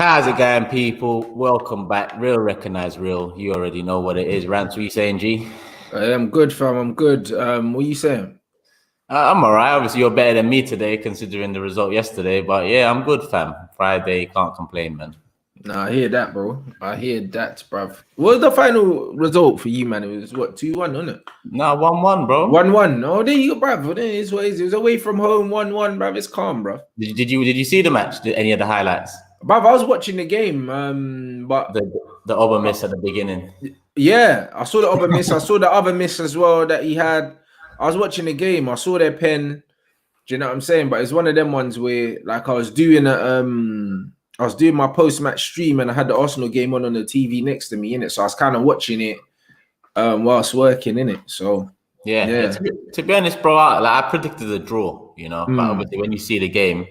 How's it going, people? Welcome back. Real recognize real. You already know what it is. Rants, what are you saying, G? I'm good, fam. I'm good. What are you saying? I'm all right. Obviously, you're better than me today, considering the result yesterday. But yeah, I'm good, fam. Friday, can't complain, man. Nah, I hear that, bro. I hear that, bruv. What was the final result for you, man? It was what, 2-1, wasn't it? No, 1-1, bro. 1-1. Oh, there you go, bruv. Well, then it's what it is. It was away from home, 1-1, bruv. It's calm, bruv. Did you see the match? Any of the highlights? Bruv, I was watching the game, but the other miss at the beginning. Yeah, I saw the other miss. I saw the other miss as well that he had. I was watching the game. I saw their pen. Do you know what I'm saying? But it's one of them ones where, like, I was doing my post-match stream and I had the Arsenal game on the TV next to me, innit? So I was kind of watching it whilst working, innit? So yeah. To be honest, bro, I predicted a draw, but obviously when you see the game,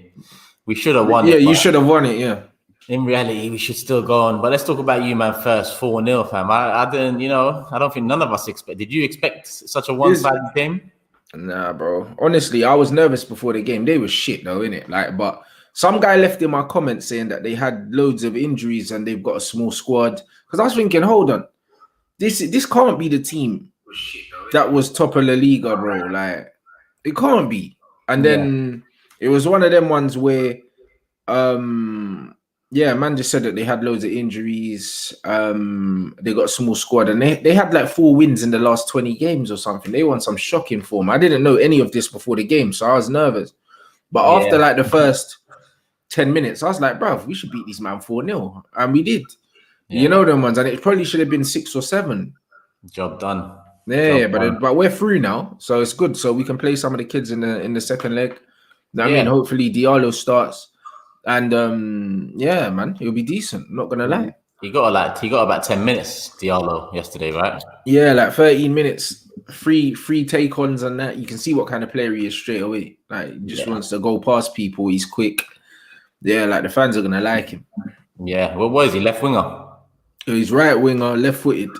we should have won. Yeah, you should have won it. Yeah. In reality, we should still go on. But let's talk about you, man, first. 4-0, fam. I didn't, I don't think none of us expect. Did you expect such a one-sided game? Nah, bro. Honestly, I was nervous before the game. They were shit, though, innit? Like, but some guy left in my comments saying that they had loads of injuries and they've got a small squad. Because I was thinking, hold on, this can't be the team that was top of La Liga, bro. Like, it can't be. And then it was one of them ones where, man just said that they had loads of injuries. They got a small squad and they had like 4 wins in the last 20 games or something. They won some shocking form. I didn't know any of this before the game, so I was nervous. But after like the first 10 minutes, I was like, bruv, we should beat this man 4-0. And we did. Yeah. You know them ones. And it probably should have been 6 or 7. Job done. Yeah, but we're through now. So it's good. So we can play some of the kids in the second leg. I mean, hopefully Diallo starts. And man, he'll be decent. I'm not gonna lie. He got about 10 minutes, Diallo, yesterday, right? Yeah, like 13 minutes, free take-ons and that. You can see what kind of player he is straight away. Like, he just wants to go past people. He's quick. Yeah, like the fans are gonna like him. Yeah, what is he? Left winger? He's right winger, left-footed.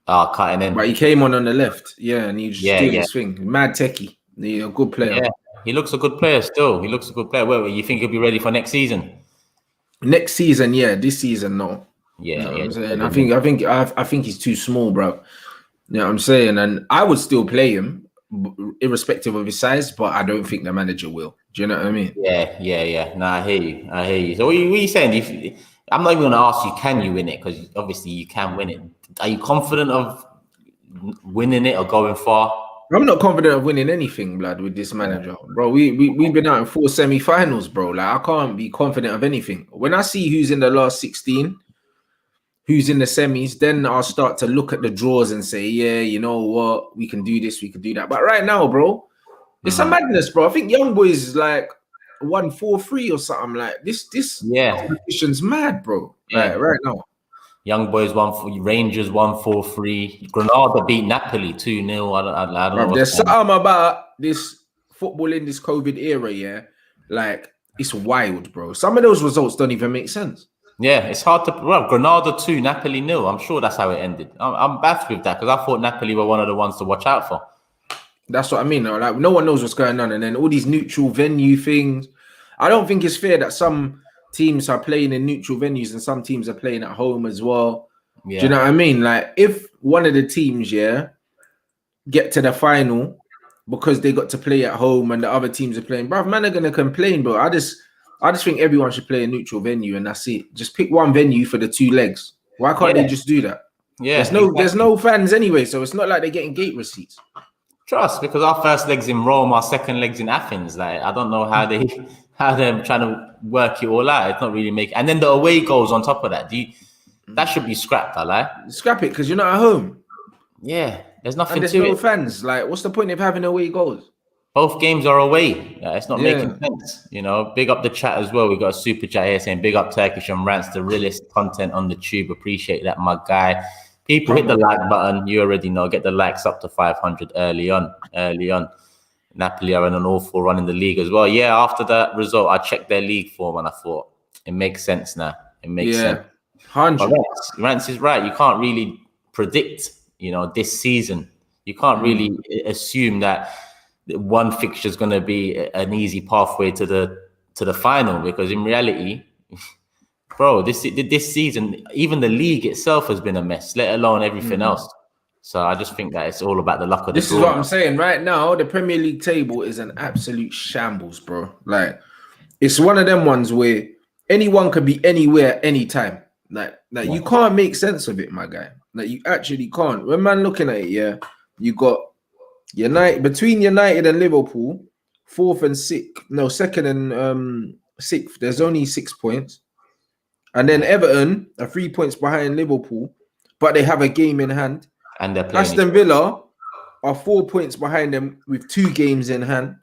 Cutting in. But he came on the left. Yeah, and he just did his thing. Mad techie. He's a good player. Yeah. He looks a good player still. He looks a good player. Well, you think he'll be ready for next season? Next season, yeah. This season, no. Yeah, you know what I'm saying? I think he's too small, bro. You know what I'm saying? And I would still play him, irrespective of his size, but I don't think the manager will. Do you know what I mean? Yeah. No, I hear you. So what are you saying? I'm not even going to ask you, can you win it? Because obviously you can win it. Are you confident of winning it or going far? I'm not confident of winning anything, blood, with this manager, bro. We've been out in 4 semi-finals, bro. Like, I can't be confident of anything. When I see who's in the last 16, who's in the semis, then I'll start to look at the draws and say, yeah, you know what, we can do this, we can do that. But right now, bro, it's a madness, bro. I think Young Boys like won 4-3 or something. Like this competition's mad, bro. Like, right now. Young Boys won, Rangers won 4-3. Granada beat Napoli 2-0. I don't know. There's something about this football in this COVID era, yeah. Like, it's wild, bro. Some of those results don't even make sense. Yeah, it's hard to. Well, Granada 2, Napoli 0. I'm sure that's how it ended. I'm baffled with that because I thought Napoli were one of the ones to watch out for. That's what I mean. Like, no one knows what's going on, and then all these neutral venue things. I don't think it's fair that some teams are playing in neutral venues and some teams are playing at home as well. Yeah. Do you know what I mean? Like, if one of the teams, get to the final because they got to play at home and the other teams are playing, bruv, man are gonna complain, bro. I just think everyone should play a neutral venue and that's it. Just pick one venue for the 2 legs. Why can't they just do that? Yeah, there's no fans anyway, so it's not like they're getting gate receipts. Trust, because our first leg's in Rome, our second leg's in Athens. Like, I don't know how they're trying to work it all out. It's not really making. And then the away goals on top of that. That should be scrapped, I like. Scrap it because you're not at home. Yeah, there's nothing and there's no fans. Like, what's the point of having away goals? Both games are away. It's not making sense. Big up the chat as well. We got a super chat here saying, big up Turkish and Rants, the realest content on the tube. Appreciate that, my guy. People, hit the like button. You already know. Get the likes up to 500 early on. Napoli are in an awful run in the league as well. Yeah, after that result, I checked their league form and I thought, it makes sense now. It makes sense. 100. Rants is right. You can't really predict, this season. You can't really assume that one fixture is going to be an easy pathway to the final, because in reality, bro, this season, even the league itself has been a mess, let alone everything else. So I just think that it's all about the luck of the draw. This is what I'm saying right now. The Premier League table is an absolute shambles, bro. Like, it's one of them ones where anyone could be anywhere, anytime. Like you can't make sense of it, my guy. Like, you actually can't. When man looking at it, yeah, you got between United and Liverpool, second and sixth. There's only 6 points, and then Everton are 3 points behind Liverpool, but they have a game in hand. And they're playing Aston Villa are 4 points behind them with 2 games in hand.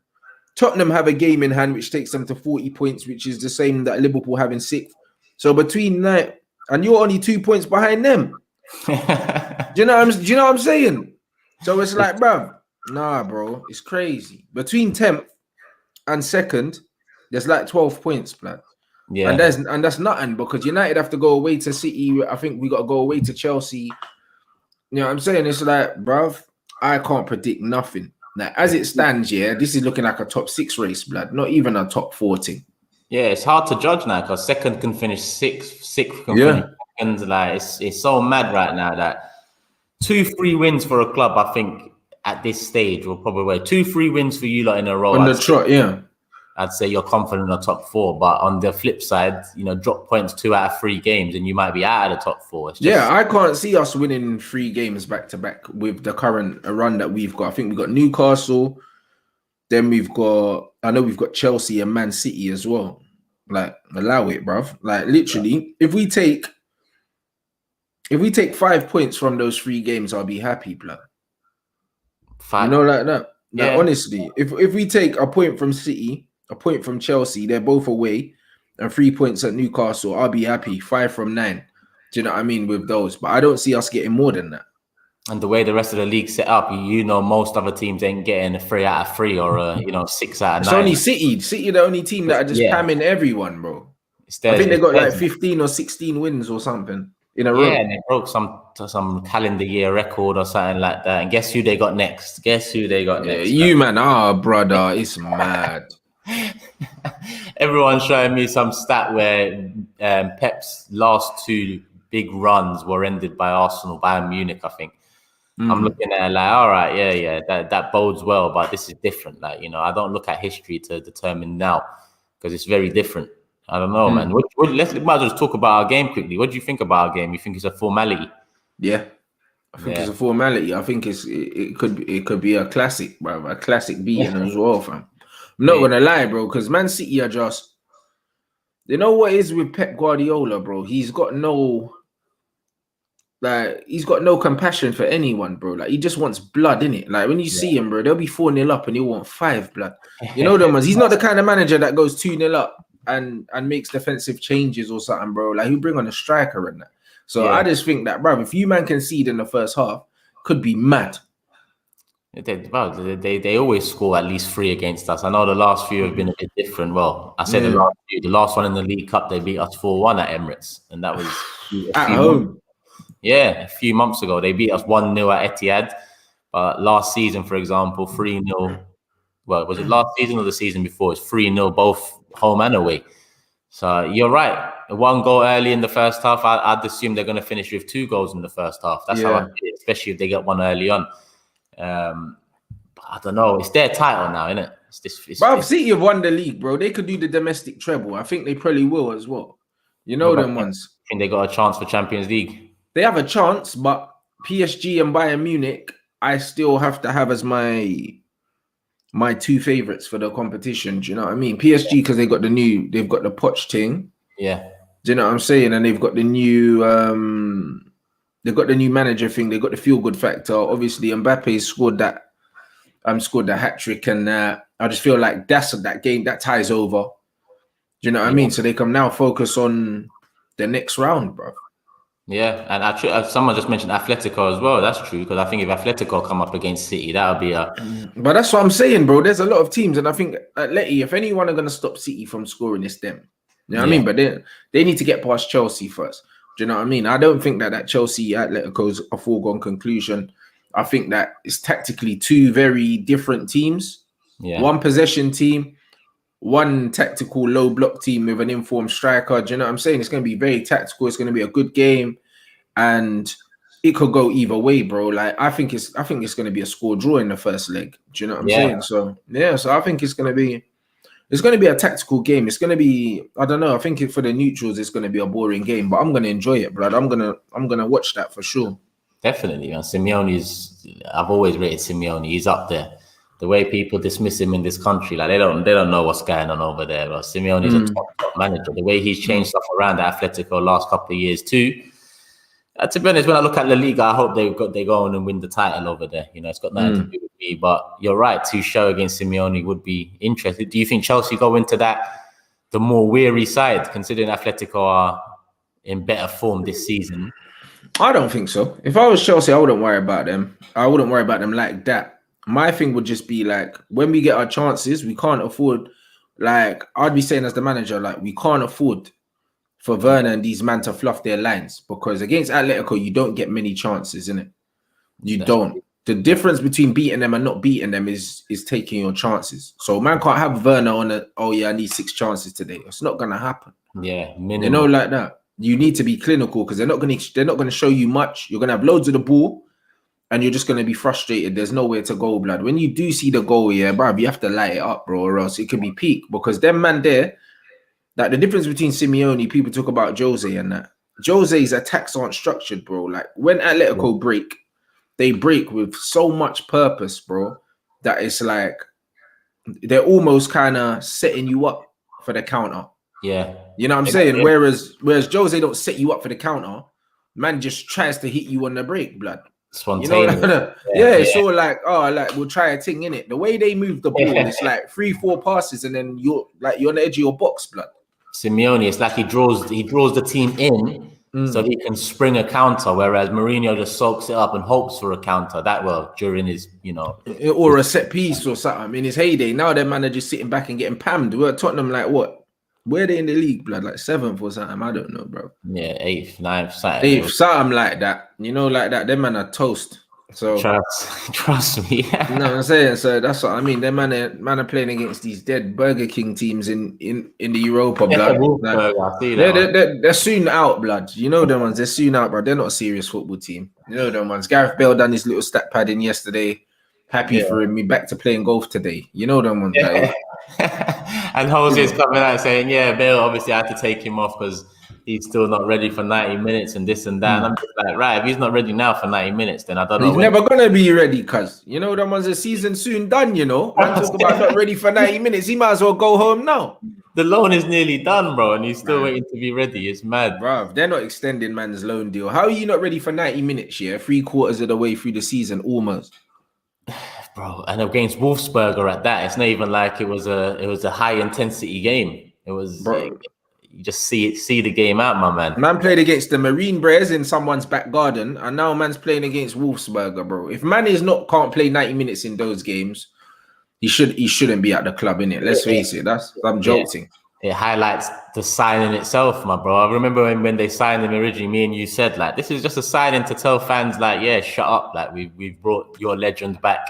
Tottenham have a game in hand, which takes them to 40 points, which is the same that Liverpool have in 6th. So between that, and you're only 2 points behind them. Do you know what I'm saying? So it's like, bro, nah, bro, it's crazy. Between 10th and 2nd, there's like 12 points, blood. Yeah. And that's nothing, because United have to go away to City. I think we got to go away to Chelsea. You know what I'm saying? It's like, bruv, I can't predict nothing. Like, as it stands, yeah, this is looking like a top 6 race, blood, not even a top 14. Yeah, it's hard to judge now, because 2nd can finish 6th, 6th can finish 2nd. Like, it's so mad right now that 2-3 wins for a club, I think, at this stage will probably wait. 2-3 wins for you lot in a row. On the trot, yeah. I'd say you're confident in the top 4, but on the flip side, you know, drop points 2 out of 3 games and you might be out of the top 4. I can't see us winning 3 games back to back with the current run that we've got. I think we've got Newcastle, then we've got Chelsea and Man City as well. Like, allow it, bruv. Like, literally, if we take 5 points from those 3 games, I'll be happy, blood. 5. You know, like that. Like, Yeah. honestly, if we take a point from City, a point from Chelsea, they're both away, and 3 points at Newcastle, I'll be happy. 5 from 9. Do you know what I mean, with those? But I don't see us getting more than that. And the way the rest of the league set up, you know, most other teams ain't getting a 3 out of 3 or a 6 out of 9. It's only City. City, the only team that are just pamming everyone, bro. I think they got like 15 or 16 wins or something in a row. Yeah, and they broke some calendar year record or something like that. And guess who they got next? Guess who they got next? You, man. Brother, it's mad. Everyone's showing me some stat where Pep's last 2 big runs were ended by Arsenal, Bayern Munich, I think. I'm looking at it like, all right, yeah, that bodes well, but this is different. Like, I don't look at history to determine now, because it's very different. I don't know, man. Let's might as well just talk about our game quickly. What do you think about our game? You think it's a formality? Yeah, I think it's a formality. I think it could be a classic, bro, a classic beating as well, fam. I'm not gonna lie, bro, because Man City are just, you know what is with Pep Guardiola, bro? He's got no compassion for anyone, bro. Like, he just wants blood, innit? Like, when you see him, bro, they'll be 4-0 up and he'll want 5 blood. You know them ones. He's not the kind of manager that goes 2-0 up and makes defensive changes or something, bro. Like, he'll bring on a striker and that. So I just think that, bro, if you man concede in the first half, could be mad. They always score at least 3 against us. I know the last few have been a bit different. Well, I said the last one in the League Cup, they beat us 4-1 at Emirates, and that was at home. Yeah, a few months ago. They beat us 1-0 at Etihad. But last season, for example, 3-0. Well, was it last season or the season before? It's 3-0 both home and away. So you're right. 1 goal early in the first half. I'd assume they're going to finish with 2 goals in the first half. That's how I feel it, especially if they get 1 early on. But I don't know. It's their title now, isn't it? Bro, City have won the league, bro. They could do the domestic treble. I think they probably will as well. You know them ones. I think they got a chance for Champions League. They have a chance, but PSG and Bayern Munich, I still have to have as my 2 favorites for the competition. Do you know what I mean? PSG, because they've got the Poch thing. Yeah. Do you know what I'm saying? And they've got the new manager thing. They've got the feel good factor. Obviously, Mbappe scored the hat trick, and I just feel like that game that ties over. Do you know what I mean? So they can now focus on the next round, bro. Yeah, and actually, someone just mentioned Atletico as well. That's true, because I think if Atletico come up against City, that would be a... But that's what I'm saying, bro. There's a lot of teams, and I think Atleti, if anyone are going to stop City from scoring, it's them. You know what I mean? But they need to get past Chelsea first. Do you know what I mean? I don't think that Chelsea Atletico is a foregone conclusion. I think that it's tactically 2 very different teams. Yeah. 1 possession team, one tactical low block team with an informed striker. Do you know what I'm saying? It's going to be very tactical. It's going to be a good game, and it could go either way, bro. Like I think it's going to be a score draw in the first leg. Do you know what I'm saying? So yeah, so I think it's going to be a tactical game. It's going to be, I don't know. I think for the neutrals, it's going to be a boring game, but I'm going to enjoy it, blood. I'm gonna watch that for sure. Definitely, man. I've always rated Simeone. He's up there. The way people dismiss him in this country, like they don't know what's going on over there. But Simeone's a top manager. The way he's changed stuff around at Atletico last couple of years too. To be honest, when I look at La Liga, I hope they go on and win the title over there. You know, it's got nothing to do with me. But you're right, to show against Simeone would be interesting. Do you think Chelsea go into the more weary side, considering Atletico are in better form this season? I don't think so. If I was Chelsea, I wouldn't worry about them. I wouldn't worry about them like that. My thing would just be like, when we get our chances, we can't afford, like, I'd be saying as the manager, like, we can't afford for Werner and these men to fluff their lines, because against Atletico, you don't get many chances, innit? You don't. The difference between beating them and not beating them is taking your chances. So man can't have Werner on I need 6 chances today. It's not gonna happen. Yeah, minimum. You know, like that. You need to be clinical, because they're not gonna show you much. You're gonna have loads of the ball, and you're just going to be frustrated. There's nowhere to go, blood. When you do see the goal, yeah, bro, you have to light it up, bro, or else it could be peak. Because them man there, like the difference between Simeone, people talk about Jose and that. Jose's attacks aren't structured, bro. Like when Atletico break, they break with so much purpose, bro, that it's like they're almost kind of setting you up for the counter. Yeah. You know what I'm saying? Yeah. Whereas Jose don't set you up for the counter. Man just tries to hit you on the break, blood. Spontaneous. You know, it's all like, we'll try a thing in it. The way they move the ball, it's like 3-4 passes, and then you're on the edge of your box, blood. Simeone, it's like he draws the team in so he can spring a counter, whereas Mourinho just soaks it up and hopes for a counter during his, or a set piece or something in his heyday. Now their manager's sitting back and getting pammed. We're Tottenham, like what? Where are they in the league, blood? Like 7th or something? I don't know, bro. Yeah, 8th, 9th, something. 8th, something like that. Like that. Them man are toast. So trust me. You know what I'm saying? So that's what I mean. Them man are playing against these dead Burger King teams in the Europa, blood. They're soon out, blood. You know them ones. They're soon out, bro. They're not a serious football team. You know them ones. Gareth Bale done his little stat padding yesterday. Happy for him. Me back to playing golf today. You know them ones. Yeah. And Jose's coming out saying, Bale obviously I had to take him off because he's still not ready for 90 minutes and this and that. And I'm just like, right, if he's not ready now for 90 minutes, then I don't know. He's never going to be ready, cuz. You know, them ones, the season soon done, you know. Man talk about not ready for 90 minutes. He might as well go home now. The loan is nearly done, bro, and he's still waiting to be ready. It's mad. Bro, they're not extending man's loan deal. How are you not ready for 90 minutes, 3/4 of the way through the season, almost? Bro, and against Wolfsberger at that, it's not even like it was a high intensity game. It was, you just see the game out, my man. Man played against the Marine Bears in someone's back garden, and now man's playing against Wolfsberger, bro. If man can't play 90 minutes in those games, he shouldn't be at the club, innit? Let's face it. I'm joking. It highlights the signing itself, my bro. I remember when they signed him originally, me and you said, like, this is just a signing to tell fans, like, shut up, like we've brought your legend back.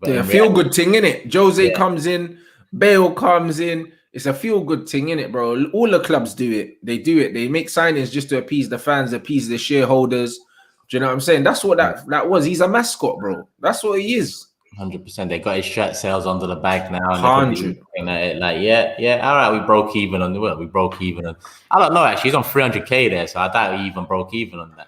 But feel-good thing, innit? Jose comes in, Bale comes in. It's a feel-good thing, innit, bro? All the clubs do it. They do it. They make signings just to appease the fans, appease the shareholders. Do you know what I'm saying? That's what that was. He's a mascot, bro. That's what he is. 100%. They got his shirt sales under the bag now. 100. Like, all right, we broke even on we broke even on. I don't know, actually. He's on 300K there, so I doubt he even broke even on that.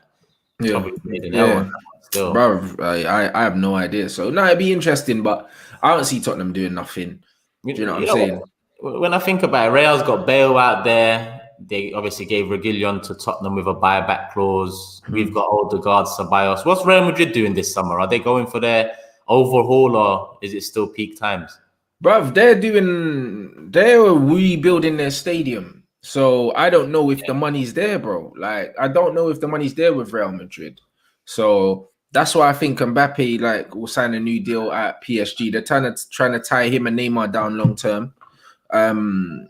Still. Bro, I have no idea. So no, it'd be interesting, but I don't see Tottenham doing nothing. Do you know what I'm saying? When I think about it, Real's got Bale out there. They obviously gave Reguilon to Tottenham with a buyback clause. We've got Odegaard, Ceballos. What's Real Madrid doing this summer? Are they going for their overhaul, or is it still peak times? Bro, they're rebuilding their stadium. So I don't know if the money's there, bro. Like, I don't know if the money's there with Real Madrid. So that's why I think Mbappe will sign a new deal at PSG. They're trying to tie him and Neymar down long term, and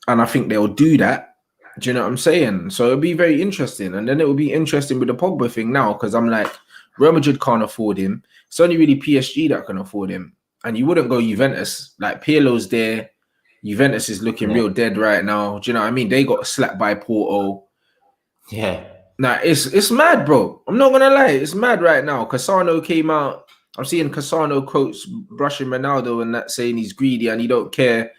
I think they'll do that. Do you know what I'm saying? So it'll be very interesting, and then it will be interesting with the Pogba thing now, because I'm like, Real Madrid can't afford him. It's only really PSG that can afford him, and you wouldn't go Juventus. Like, Pirlo's there, Juventus is looking real dead right now. Do you know what I mean? They got slapped by Porto. Yeah. Nah, it's mad, bro. I'm not gonna lie, it's mad right now. Cassano came out. I'm seeing Cassano quotes brushing Ronaldo and that, saying he's greedy and he don't care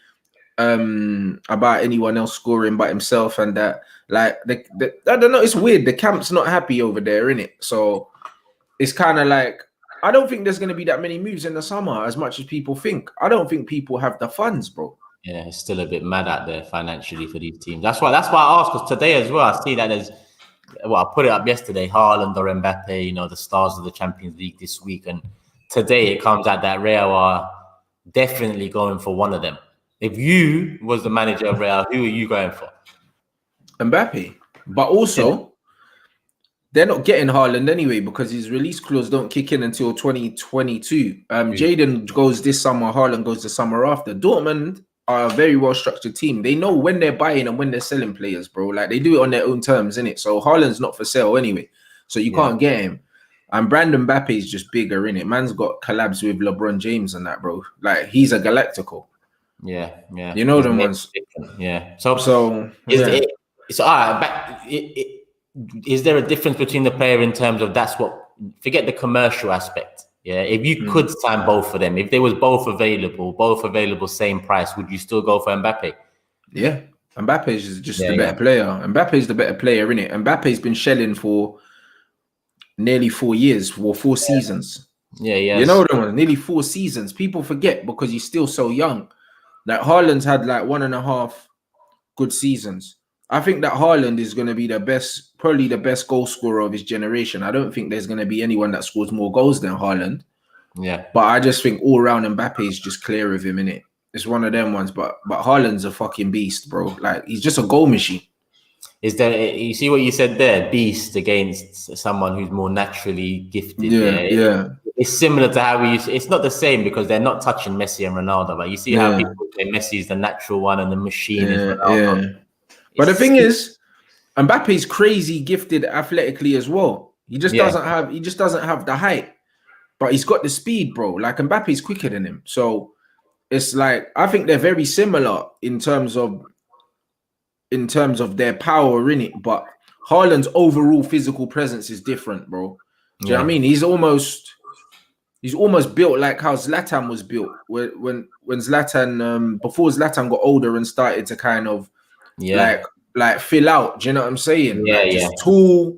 about anyone else scoring but himself, and that like I don't know. It's weird. The camp's not happy over there, innit? So it's kind of like I don't think there's gonna be that many moves in the summer as much as people think. I don't think people have the funds, bro. Yeah, it's still a bit mad out there financially for these teams. That's why I asked, because today as well, I see that there's, well, I put it up yesterday, Haaland or Mbappe, you know, the stars of the Champions League this week. And today it comes out that Real are definitely going for one of them. If you was the manager of Real, who are you going for? Mbappe. But also, they're not getting Haaland anyway because his release clause don't kick in until 2022. Jaden goes this summer, Haaland goes the summer after. Dortmund are a very well-structured team. They know when they're buying and when they're selling players, bro. Like, they do it on their own terms, innit? So Haaland's not for sale anyway. So you can't get him. And Brandon Mbappe is just bigger, innit? Man's got collabs with LeBron James and that, bro. Like, he's a Galactical. Yeah. You know them ones. Yeah. So it's all right. Is there a difference between the player in terms of forget the commercial aspect? Yeah, if you could sign both of them, if they was both available, same price, would you still go for Mbappe? Yeah, Mbappe is just the better player. Mbappe is the better player, innit? Mbappe's been shelling for nearly 4 years, for 4 seasons. Yeah. You know what I mean? Nearly 4 seasons. People forget because he's still so young. Like, Haaland's had like 1.5 good seasons. I think that Haaland is going to be probably the best goal scorer of his generation. I don't think there's going to be anyone that scores more goals than Haaland. Yeah. But I just think all around Mbappe is just clear of him, innit? It's one of them ones. But Haaland's a fucking beast, bro. Like, he's just a goal machine. Is there? You see what you said there? Beast against someone who's more naturally gifted. Yeah. It's similar to how we used. It's not the same because they're not touching Messi and Ronaldo. But you see how people say Messi is the natural one and the machine is Ronaldo. Yeah. But the thing is, Mbappe's crazy gifted athletically as well. He just doesn't have the height, but he's got the speed, bro. Like, Mbappe's quicker than him. So it's like, I think they're very similar in terms of their power in it. But Haaland's overall physical presence is different, bro. Do you know what I mean? He's almost built like how Zlatan was built when Zlatan before Zlatan got older and started to kind of like fill out. Do you know what I'm saying? Just tall,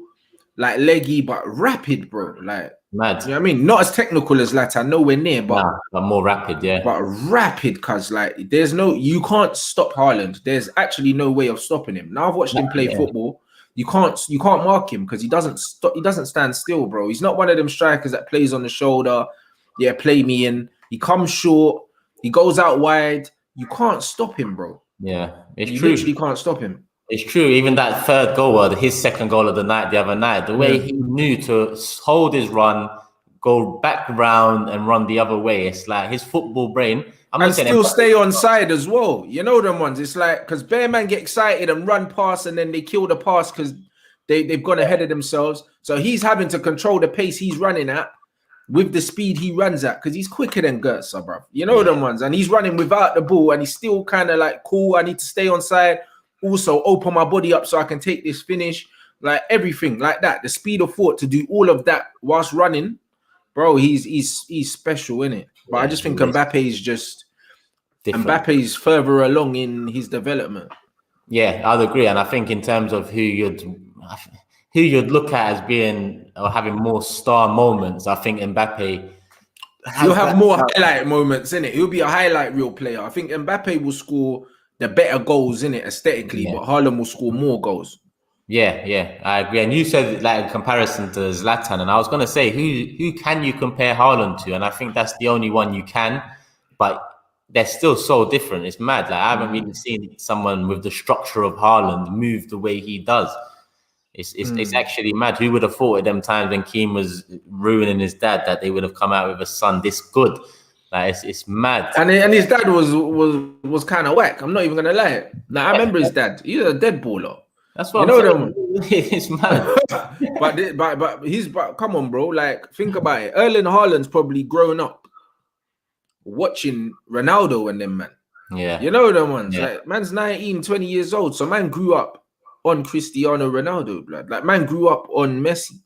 like leggy, but rapid, bro. Like, mad. You know what I mean? Not as technical as Zlatan, nowhere near, but more rapid, But rapid, cause like you can't stop Haaland. There's actually no way of stopping him. Now I've watched him play football. You can't mark him because he doesn't stand still, bro. He's not one of them strikers that plays on the shoulder. Yeah, play me in. He comes short. He goes out wide. You can't stop him, bro. Yeah, it's you true. You literally can't stop him. It's true. Even that third goal, his second goal of the other night, the way he knew to hold his run, go back round and run the other way. It's like his football brain. And still stay on side as well. You know them ones. It's like, because Bear Man get excited and run past and then they kill the pass because they've gone ahead of themselves. So he's having to control the pace he's running at with the speed he runs at because he's quicker than Gertza, bro. You know them ones. And he's running without the ball and he's still kind of like, cool, I need to stay on side. Also open my body up so I can take this finish. Like, everything like that. The speed of thought to do all of that whilst running. Bro, he's special, innit? But I just think Mbappe is just different. Mbappe's further along in his development. Yeah, I'd agree. And I think in terms of who you'd look at as being or having more star moments, I think Mbappe. He'll have more highlight moments, innit? He'll be a highlight reel player. I think Mbappe will score the better goals, innit, aesthetically, but Haaland will score more goals. Yeah, I agree. And you said, like, in comparison to Zlatan, and I was going to say, who can you compare Haaland to? And I think that's the only one you can, but they're still so different. It's mad. Like, I haven't really seen someone with the structure of Haaland move the way he does. It's actually mad. Who would have thought at them times when Keane was ruining his dad that they would have come out with a son this good? Like, it's mad. And his dad was kind of whack. I'm not even going to lie. Now, I remember his dad. He's a dead baller. That's what I'm saying. It's mad. but come on, bro. Like, think about it. Erling Haaland's probably grown up watching Ronaldo and them, man. Yeah. You know them ones. Yeah. Like, man's 19, 20 years old. So man grew up on Cristiano Ronaldo, blood. Like, man grew up on Messi.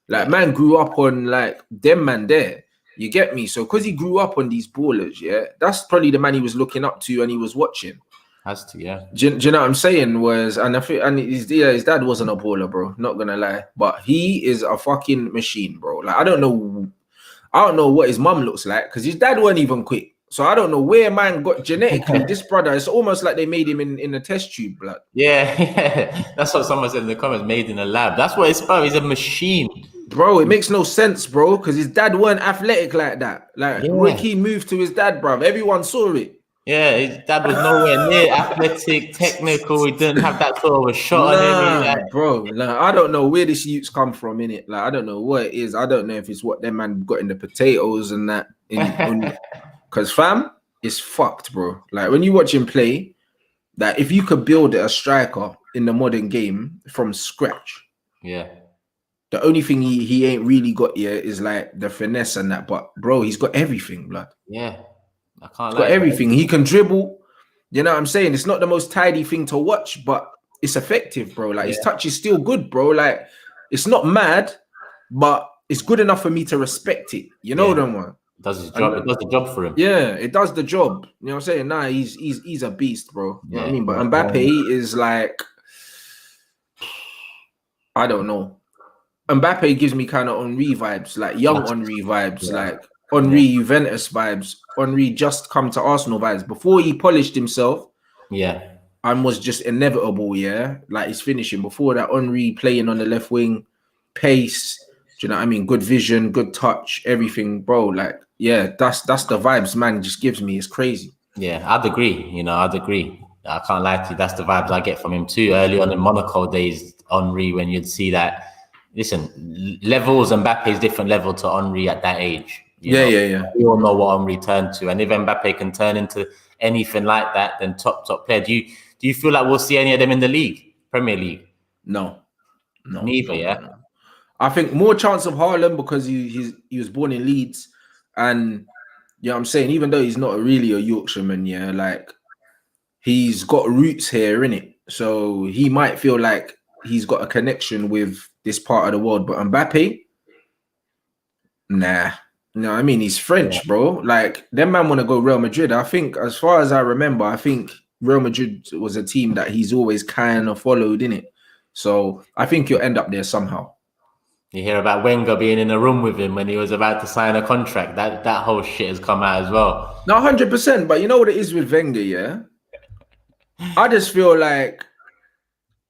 Like, man grew up on, like, them man there. You get me? So, because he grew up on these ballers, yeah, that's probably the man he was looking up to and he was watching. Has to, yeah. Do you know what I'm saying? And I think, and his dad wasn't a baller, bro. Not gonna lie, but he is a fucking machine, bro. Like, I don't know what his mum looks like because his dad weren't even quick. So I don't know where man got genetically. This brother, it's almost like they made him in a test tube, blood. Yeah. That's what someone said in the comments. Made in a lab. That's what it's about. He's a machine, bro. It makes no sense, bro, because his dad weren't athletic like that. Like Ricky moved to his dad, bro. Everyone saw it. Yeah, his dad was nowhere near athletic, technical. He didn't have that sort of a shot on him. Like, bro, like, I don't know where this youth's come from in it. Like, I don't know what it is. I don't know if it's what them man got in the potatoes and that. Because fam, it's fucked, bro. Like, when you watch him play, that if you could build a striker in the modern game from scratch, yeah, the only thing he ain't really got yet is like the finesse and that. But bro, he's got everything, blood. Yeah. I can't He's got everything. He can dribble. You know what I'm saying? It's not the most tidy thing to watch, but it's effective, bro. Like, his touch is still good, bro. Like, it's not mad, but it's good enough for me to respect it. You know what I'm saying? It does his job. It does the job for him. Yeah, it does the job. You know what I'm saying? Nah, he's a beast, bro. You know what I mean? But Mbappe is like, I don't know. Mbappe gives me kind of Henry vibes, like young Henry vibes, like Henry Juventus vibes, Henry just come to Arsenal vibes. Before he polished himself, and was just inevitable, like his finishing. Before that, Henry playing on the left wing, pace, do you know what I mean? Good vision, good touch, everything, bro. Like, that's the vibes man just gives me. It's crazy. Yeah, I'd agree. You know, I'd agree. I can't lie to you. That's the vibes I get from him too. Early on in Monaco days, Henry, when you'd see that, listen, levels Mbappe's different level to Henry at that age. Yeah. We all know what Henry turned to, and if Mbappe can turn into anything like that, then top player. Do you feel like we'll see any of them in the league, Premier League? No, neither. No. I think more chance of Haaland because he was born in Leeds, and I'm saying, even though he's not really a Yorkshireman, like, he's got roots here, innit? So he might feel like he's got a connection with this part of the world. But Mbappe, nah. You know what I mean? He's French, bro. Like, them man want to go Real Madrid. I think, as far as I remember, I think Real Madrid was a team that he's always kind of followed, innit? So I think you'll end up there somehow. You hear about Wenger being in a room with him when he was about to sign a contract. That whole shit has come out as well. No, 100%. But you know what it is with Wenger, I just feel like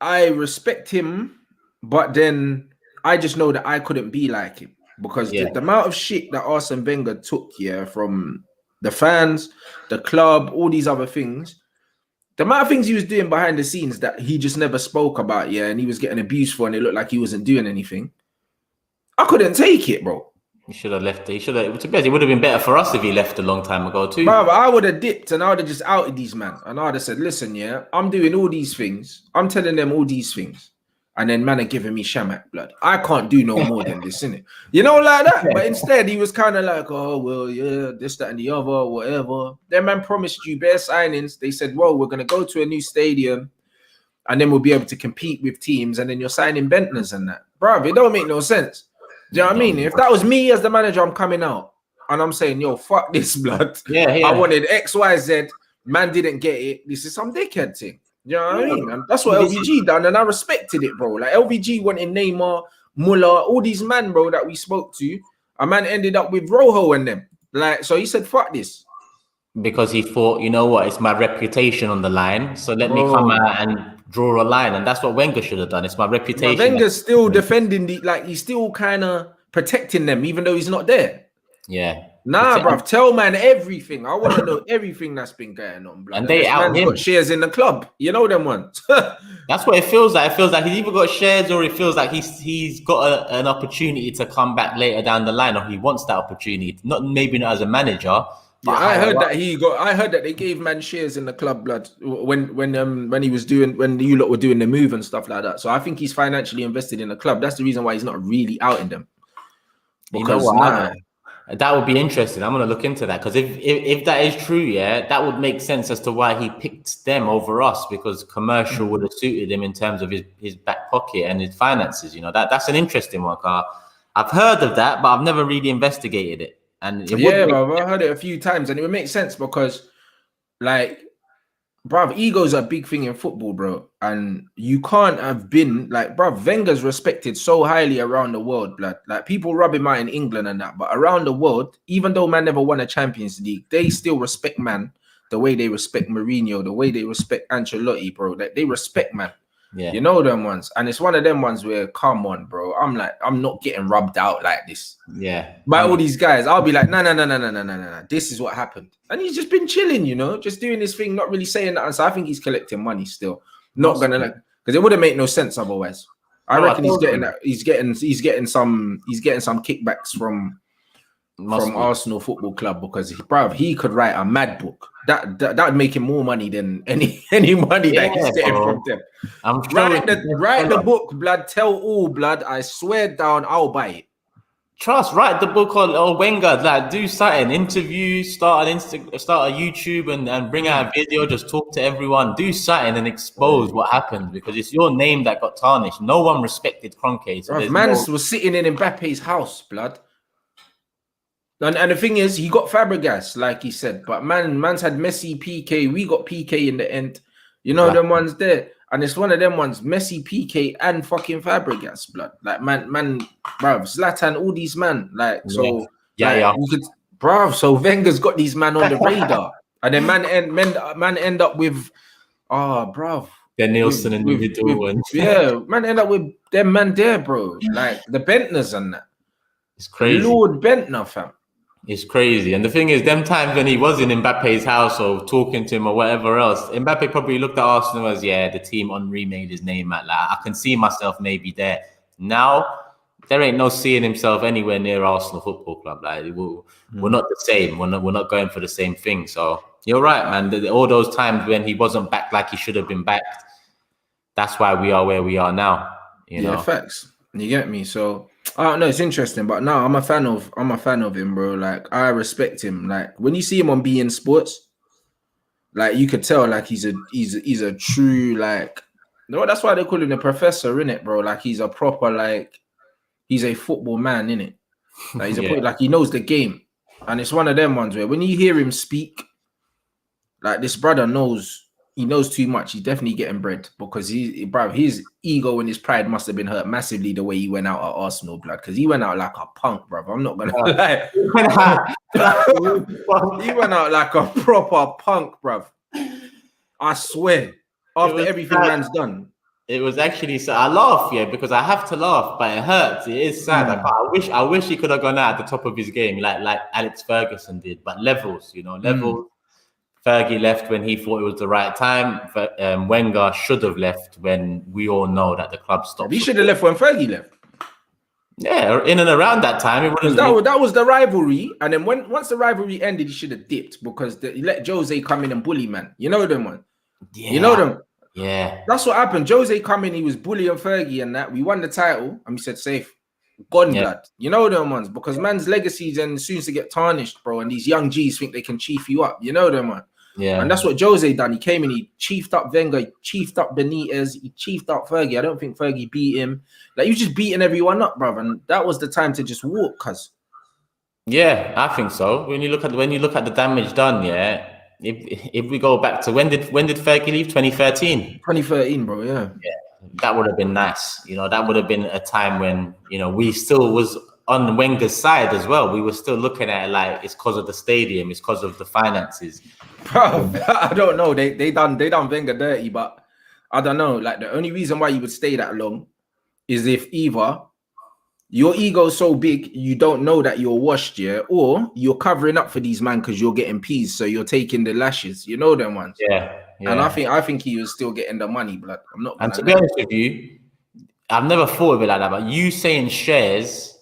I respect him, but then I just know that I couldn't be like him. Because the amount of shit that Arsene Wenger took from the fans, the club, all these other things, the amount of things he was doing behind the scenes that he just never spoke about, and he was getting abused for, and it looked like he wasn't doing anything. I couldn't take it, bro. He should have left. It would have been better for us if he left a long time ago too. Bro, I would have dipped and I would have just outed these men, and I would have said, listen, I'm doing all these things. I'm telling them all these things. And then man are giving me shamak blood. I can't do no more than this, innit? You know, like that. But instead, he was kind of like, oh, well, this, that, and the other, whatever. Then man promised you bare signings. They said, well, we're going to go to a new stadium and then we'll be able to compete with teams. And then you're signing Bentners and that. Bro, it don't make no sense. Do you know what I mean? If that was me as the manager, I'm coming out and I'm saying, yo, fuck this, blood. I wanted X, Y, Z. Man didn't get it. This is some dickhead thing. You know what I mean? And that's what LVG done, and I respected it, bro. Like, LVG wanted Neymar, Muller, all these men, bro, that we spoke to. A man ended up with Rojo and them. Like, so he said, fuck this. Because he thought, you know what, it's my reputation on the line, so let me come out and draw a line. And that's what Wenger should have done. It's my reputation. Wenger's still defending he's still kind of protecting them, even though he's not there. Yeah. Nah, bruv, tell man everything. I want to know everything that's been going on, bro. And they out him. Got shares in the club. You know them ones. That's what it feels like. It feels like he's either got shares or it feels like he's got an opportunity to come back later down the line, or he wants that opportunity. Maybe not as a manager. But I heard that they gave man shares in the club, blood, when he was doing, when you lot were doing the move and stuff like that. So I think he's financially invested in the club. That's the reason why he's not really out in them. Because That would be interesting. I'm gonna look into that because if that is true, yeah, that would make sense as to why he picked them over us, because commercial would have suited him in terms of his back pocket and his finances. You know, that's an interesting one, Carl. I've heard of that, but I've never really investigated it. And it Yeah, would bro, I heard it a few times, and it would make sense because, like, bruv, ego's a big thing in football, bro. And you can't have been like, bruv, Wenger's respected so highly around the world, blood. Like, people rub him out in England and that, but around the world, even though man never won a Champions League, they still respect man the way they respect Mourinho, the way they respect Ancelotti, bro. Like, they respect man. Yeah. You know them ones. And it's one of them ones where, come on, bro. I'm like, I'm not getting rubbed out like this. Yeah. By all these guys, I'll be like, no. This is what happened. And he's just been chilling, you know, just doing his thing, not really saying that. And so I think he's collecting money still. Not gonna, like, because it wouldn't make no sense otherwise. I reckon he's getting some kickbacks from Arsenal Football Club, because he could write a mad book. That'd make him more money than any money that he's getting from them. I'm write the book, blood. Tell all, blood. I swear down, I'll buy it. Trust, write the book on Wenger. Like, do something, interview, start a YouTube and bring out a video. Just talk to everyone. Do something and expose what happened, because it's your name that got tarnished. No one respected Kroenke. So was sitting in Mbappe's house, blood. And the thing is, he got Fabregas, like he said, but man's had Messi, PK. We got PK in the end. You know, them ones there. And it's one of them ones, Messi, PK, and fucking Fabregas, blood. Like, man, bruv, Zlatan, all these man. Like, so, we could, bruv, so Wenger's got these man on the radar. And then man end up with, bruv. Then Nielsen and the middle ones. Yeah, man end up with them man there, bro. Like, the Bentners and that. It's crazy. Lord Bentner, fam. It's crazy. And the thing is, them times when he was in Mbappe's house or talking to him or whatever else, Mbappe probably looked at Arsenal as, the team Henry made his name at. Like, I can see myself maybe there. Now, there ain't no seeing himself anywhere near Arsenal Football Club. Like, we're not the same. We're not going for the same thing. So you're right, man. All those times when he wasn't backed like he should have been backed, that's why we are where we are now. You know? Facts. You get me? So I don't know, it's interesting, but now I'm a fan of him, bro. Like, I respect him. Like, when you see him on beIN Sports, like, you could tell, like, he's a true, like, no, that's why they call him the professor, innit, bro? Like, he's a proper, like, he's a football man, innit? Like, he's like, he knows the game. And it's one of them ones where when you hear him speak, like, this brother knows too much. He's definitely getting bread, because his ego and his pride must have been hurt massively the way he went out at Arsenal, blood. Because he went out like a punk, bro. I'm not gonna lie. He went out like a proper punk, bro. I swear. After everything man's done. It was actually sad. I laugh, because I have to laugh, but it hurts. It is sad. I wish he could have gone out at the top of his game, like Alex Ferguson did. But levels, levels. Fergie left when he thought it was the right time. Wenger should have left when we all know that the club stopped. He should have left when Fergie left. Yeah, in and around that time. That was the rivalry. And then once the rivalry ended, he should have dipped, because he let Jose come in and bully, man. You know them, man. Yeah. You know them. Yeah. That's what happened. Jose come in, he was bullying Fergie and that. We won the title, and we said, safe. Gone, blood. You know them ones, because man's legacies and soon to get tarnished, bro. And these young G's think they can chief you up. You know them, man. Yeah. And that's what Jose done. He came in, he chiefed up Wenger, he chiefed up Benitez, he chiefed up Fergie. I don't think Fergie beat him. Like, he was just beating everyone up, bro. And that was the time to just walk, cuz. Yeah, I think so. When you look at the damage done, if we go back to when did Fergie leave? 2013. 2013, bro, yeah. Yeah. That would have been nice. That would have been a time when, we still was on Wenger's side as well. We were still looking at it like it's because of the stadium, it's because of the finances. Bro, I don't know. They done Wenger dirty, but I don't know. Like, the only reason why you would stay that long is if either your ego's so big you don't know that you're washed, or you're covering up for these man because you're getting peas, so you're taking the lashes. You know them ones. Yeah. And I think he was still getting the money, blood. I'm not. And to be honest with you, I've never thought of it like that. But you saying shares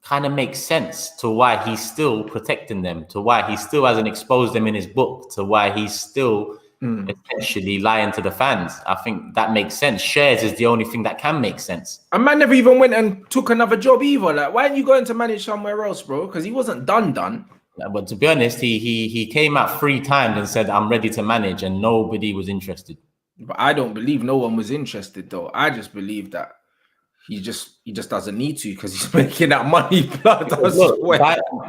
kind of makes sense to why he's still protecting them, to why he still hasn't exposed them in his book, to why he's still essentially lying to the fans. I think that makes sense. Shares is the only thing that can make sense. A man never even went and took another job either. Like, why aren't you going to manage somewhere else, bro? Because he wasn't done. But to be honest, he came out 3 times and said, I'm ready to manage, and nobody was interested. But I don't believe no one was interested, though. I just believe that he just doesn't need to because he's making that money. Look,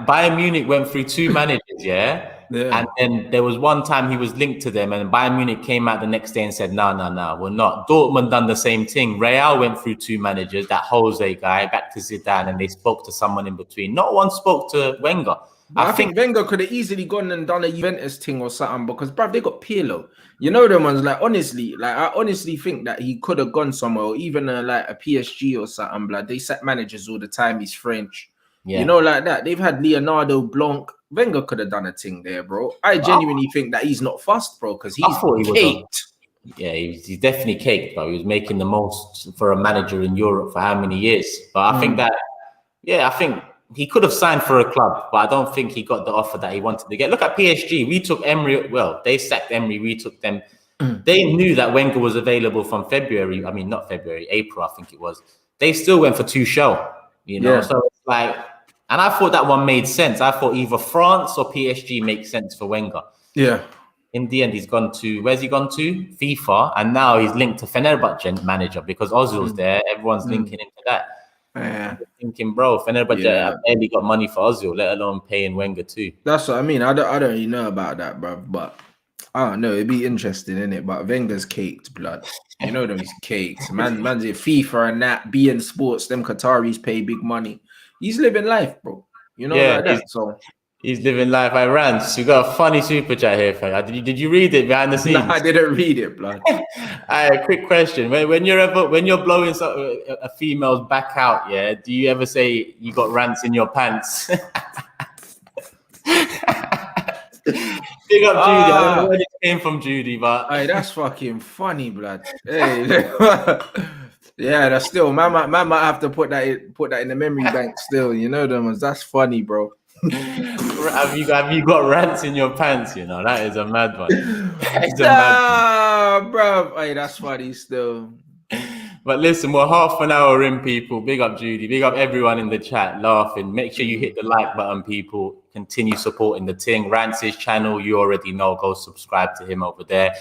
Bayern Munich went through 2 managers, yeah? And then there was one time he was linked to them, and Bayern Munich came out the next day and said, no, we're not. Dortmund done the same thing. Real went through 2 managers, that Jose guy, back to Zidane, and they spoke to someone in between. No one spoke to Wenger. I think Wenger could have easily gone and done a Juventus thing or something because, bruv, they got Pirlo. You know them ones, like, honestly, like, I honestly think that he could have gone somewhere, or even like a PSG or something, blood. They set managers all the time. He's French. Yeah. You know, like that. They've had Leonardo, Blanc. Wenger could have done a thing there, bro. I genuinely think that he's not fussed, bro, because he's caked. Yeah, he's definitely caked, bro. He was making the most for a manager in Europe for how many years? But I think that, I think he could have signed for a club, but I don't think he got the offer that he wanted to get. Look at PSG. We took Emery. Well, they sacked Emery. We took them. They knew that Wenger was available from February. I mean, not February, April, I think it was. They still went for Tuchel, you know? Yeah. So it's like, and I thought that one made sense. I thought either France or PSG makes sense for Wenger. Yeah. In the end, he's gone to, where's he gone to? FIFA. And now he's linked to Fenerbahce manager because Ozil's there. Everyone's linking into that. Yeah. Thinking, bro, Fenerbahce barely got money for Ozil, let alone paying Wenger too. That's what I mean. I don't really know about that, bro. But I don't know. It'd be interesting, innit? But Wenger's caked, blood. You know them, he's caked. Man's in FIFA and that. Be in sports. Them Qataris pay big money. He's living life, bro. You know, like that. So he's living life. RANTS. You got a funny super chat here for you. Did you read it behind the scenes? No, I didn't read it, blood. All right, quick question. When you're blowing a female's back out, yeah, do you ever say you got rants in your pants? Big up Judy. I don't know where it came from, Judy, but hey, that's fucking funny, blood. Hey. Yeah, that's still man might have to put that in the memory bank still. You know them ones. That's funny, bro. Have you got rants in your pants? You know, that is a mad one. Bro. Hey, that's funny still. But listen, we're half an hour in, people. Big up Judy. Big up everyone in the chat laughing. Make sure you hit the like button, people. Continue supporting the thing. RANTS' channel, you already know. Go subscribe to him over there.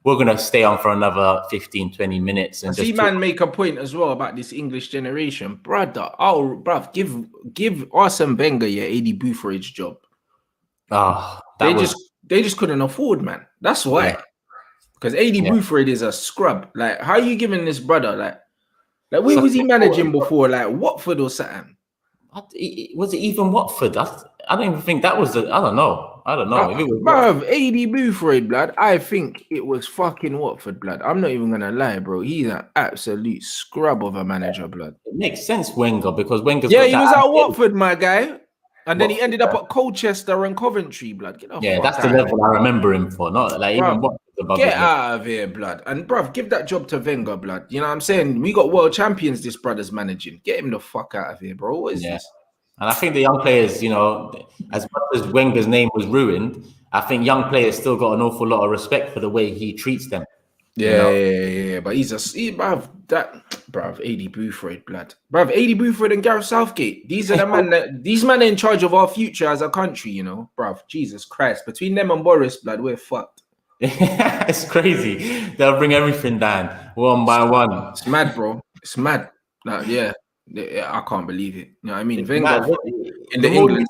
We're going to stay on for another 15, 20 minutes. And see, man, make a point as well about this English generation. Brother, bruv, give Arsene Wenger your AD Boothridge job. They just couldn't afford, man. That's why. Because AD Boothridge is a scrub. Like, how are you giving this brother, like where was he managing before? Like, Watford or something? Was it even Watford? I don't even think that was I don't know. If it was bruv, AD Boothridge, blood. I think it was fucking Watford, blood. I'm not even gonna lie, bro. He's an absolute scrub of a manager, blood. It makes sense, Wenger, because Wenger's he was at Watford, my guy. And then he ended up at Colchester and Coventry, blood. That's the level I remember him for. Not like even get out of here, blood. And bruv, give that job to Wenger, blood. You know what I'm saying? We got world champions this brother's managing. Get him the fuck out of here, bro. What is this? And I think the young players, you know, as much as Wenger's name was ruined, I think young players still got an awful lot of respect for the way he treats them. Yeah. But bruv, AD Boothridge, blood. Bruv, AD Boothridge and Gareth Southgate. These are the men these men are in charge of our future as a country, you know. Bruv, Jesus Christ. Between them and Boris, blood, we're fucked. It's crazy. They'll bring everything down one by one. It's mad, bro. It's mad. Like, I can't believe it. You know what I mean? Wenger in the England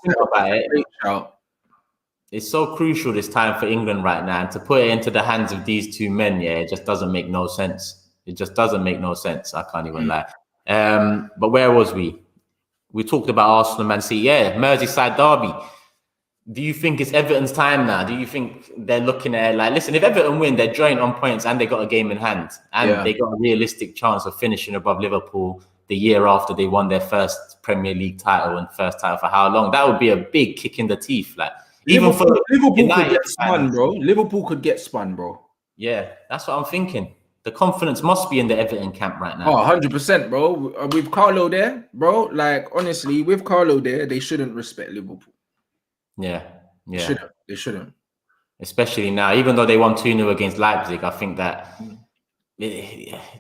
it's so crucial this time for England right now, and to put it into the hands of these 2 men, it just doesn't make no sense. It just doesn't make no sense. I can't even lie. But where was we? We talked about Arsenal, Man City. Merseyside derby. Do you think it's Everton's time now? Do you think they're looking at it like, listen, if Everton win, they're joint on points and they got a game in hand, and they got a realistic chance of finishing above Liverpool the year after they won their first Premier League title and first title for how long? That would be a big kick in the teeth. Like, even for Liverpool could get spun, bro. Liverpool could get spun, bro. Yeah, that's what I'm thinking. The confidence must be in the Everton camp right now. 100%, bro. With Carlo there, bro, like, honestly, with Carlo there, they shouldn't respect Liverpool. Yeah. They shouldn't. especially now. Even though they won 2-0 against Leipzig, I think that